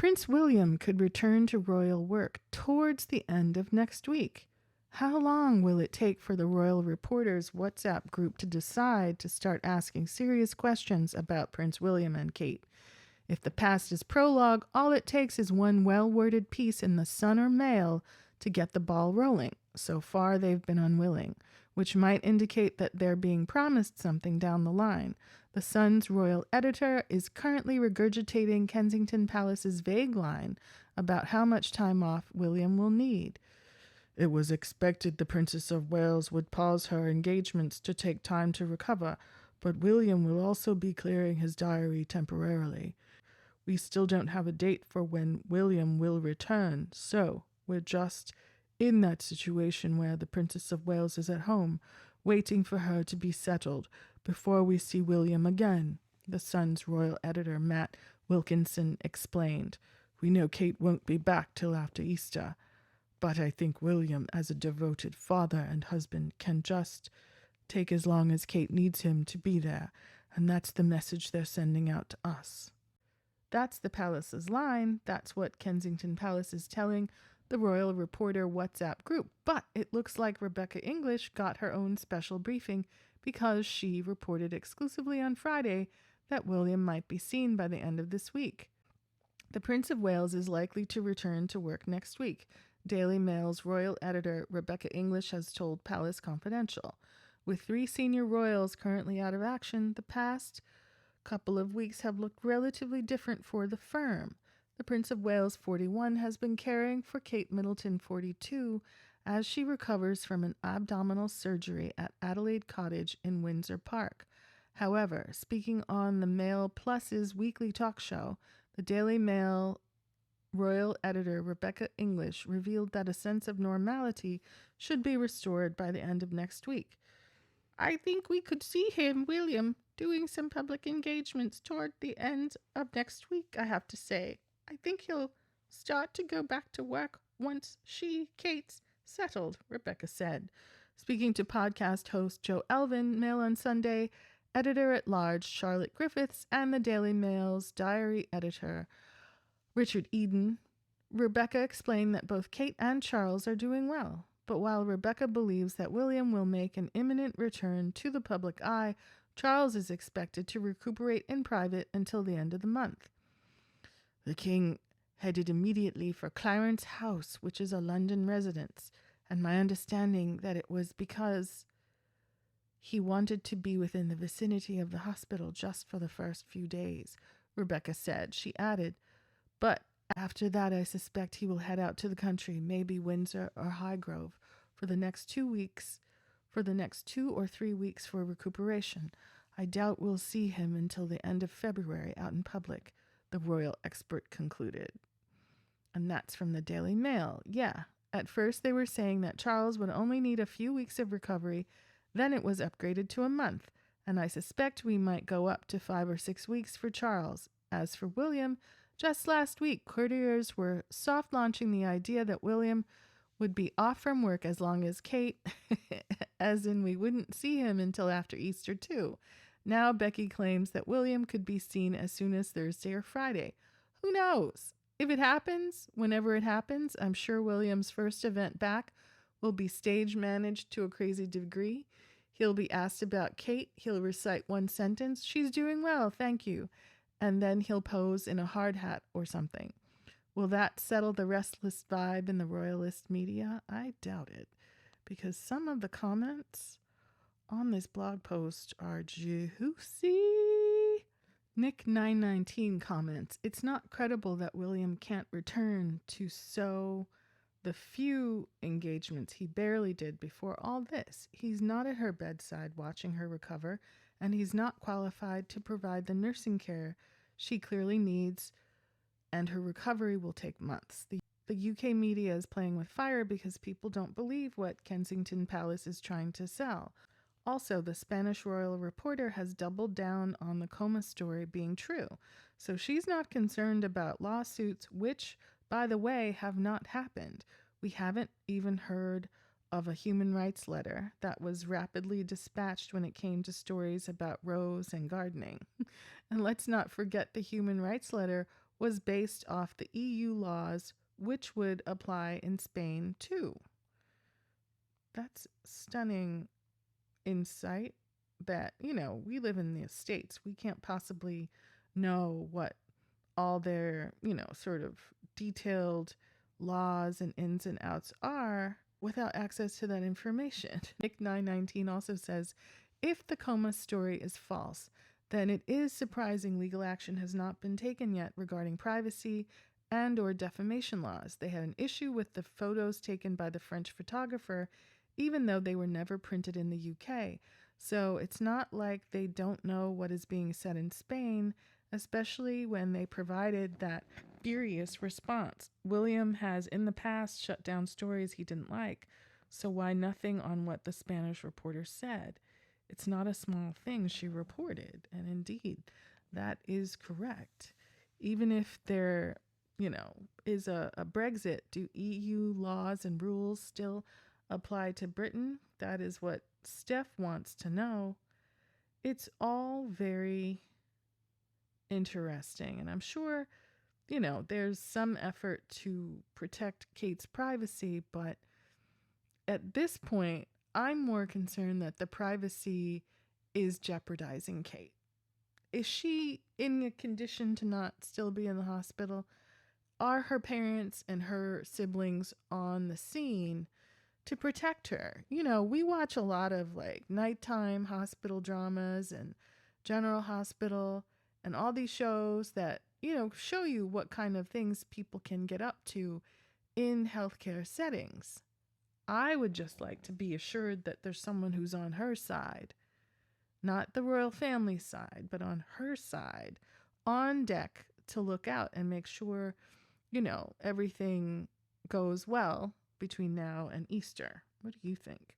Prince William could return to royal work towards the end of next week. How long will it take for the royal reporters' WhatsApp group to decide to start asking serious questions about Prince William and Kate? If the past is prologue, all it takes is one well-worded piece in the Sun or Mail to get the ball rolling. So far, they've been unwilling, which might indicate that they're being promised something down the line. The Sun's royal editor is currently regurgitating Kensington Palace's vague line about how much time off William will need. It was expected the Princess of Wales would pause her engagements to take time to recover, but William will also be clearing his diary temporarily. We still don't have a date for when William will return, so we're just in that situation where the Princess of Wales is at home, waiting for her to be settled before we see William again, the Sun's royal editor Matt Wilkinson explained. We know Kate won't be back till after Easter, but I think William, as a devoted father and husband, can just take as long as Kate needs him to be there, and that's the message they're sending out to us. That's the palace's line. That's what Kensington Palace is telling the Royal Reporter WhatsApp group. But it looks like Rebecca English got her own special briefing because she reported exclusively on Friday that William might be seen by the end of this week. The Prince of Wales is likely to return to work next week, Daily Mail's royal editor Rebecca English has told Palace Confidential. With 3 senior royals currently out of action, the past couple of weeks have looked relatively different for the firm. The Prince of Wales, 41, has been caring for Kate Middleton, 42, as she recovers from an abdominal surgery at Adelaide Cottage in Windsor Park. However, speaking on the Mail Plus's weekly talk show, the Daily Mail royal editor Rebecca English revealed that a sense of normality should be restored by the end of next week. I think we could see him, William, doing some public engagements toward the end of next week, I have to say. I think he'll start to go back to work once Kate's settled, Rebecca said. Speaking to podcast host Joe Elvin, Mail on Sunday, editor-at-large Charlotte Griffiths, and the Daily Mail's diary editor Richard Eden, Rebecca explained that both Kate and Charles are doing well. But while Rebecca believes that William will make an imminent return to the public eye, Charles is expected to recuperate in private until the end of the month. The king headed immediately for Clarence House, which is a London residence, and my understanding that it was because he wanted to be within the vicinity of the hospital just for the first few days, Rebecca said. She added, but after that I suspect he will head out to the country, maybe Windsor or Highgrove, for the next 2 or 3 weeks for recuperation. I doubt we'll see him until the end of February out in public, the royal expert concluded. And that's from the Daily Mail. Yeah, at first they were saying that Charles would only need a few weeks of recovery, then it was upgraded to a month, and I suspect we might go up to 5 or 6 weeks for Charles. As for William, just last week, courtiers were soft-launching the idea that William would be off from work as long as Kate, as in we wouldn't see him until after Easter too. Now Becky claims that William could be seen as soon as Thursday or Friday. Who knows? If it happens, whenever it happens, I'm sure William's first event back will be stage managed to a crazy degree. He'll be asked about Kate. He'll recite one sentence, "She's doing well, thank you." And then he'll pose in a hard hat or something. Will that settle the restless vibe in the royalist media? I doubt it, because some of the comments on this blog post are juicy. Nick919 comments, it's not credible that William can't return to the few engagements he barely did before all this. He's not at her bedside watching her recover, and he's not qualified to provide the nursing care she clearly needs, and her recovery will take months. The UK media is playing with fire because people don't believe what Kensington Palace is trying to sell. Also, the Spanish royal reporter has doubled down on the coma story being true, so she's not concerned about lawsuits, which, by the way, have not happened. We haven't even heard of a human rights letter that was rapidly dispatched when it came to stories about Rose and gardening. And let's not forget the human rights letter was based off the EU laws, which would apply in Spain too. That's stunning insight that, we live in the States. We can't possibly know what all their, sort of detailed laws and ins and outs are without access to that information. Nick 919 also says, if the coma story is false, then it is surprising legal action has not been taken yet regarding privacy and or defamation laws. They had an issue with the photos taken by the French photographer, even though they were never printed in the UK. So it's not like they don't know what is being said in Spain, especially when they provided that furious response. William has in the past shut down stories he didn't like, so why nothing on what the Spanish reporter said? It's not a small thing she reported, and indeed, that is correct. Even if there, is a Brexit, do EU laws and rules still apply to Britain? That is what Steph wants to know. It's all very interesting, and I'm sure, there's some effort to protect Kate's privacy, but at this point, I'm more concerned that the privacy is jeopardizing Kate. Is she in a condition to not still be in the hospital? Are her parents and her siblings on the scene to protect her? We watch a lot of like nighttime hospital dramas and General Hospital and all these shows that, show you what kind of things people can get up to in healthcare settings. I would just like to be assured that there's someone who's on her side, not the royal family side, but on her side, on deck to look out and make sure, everything goes well between now and Easter. What do you think?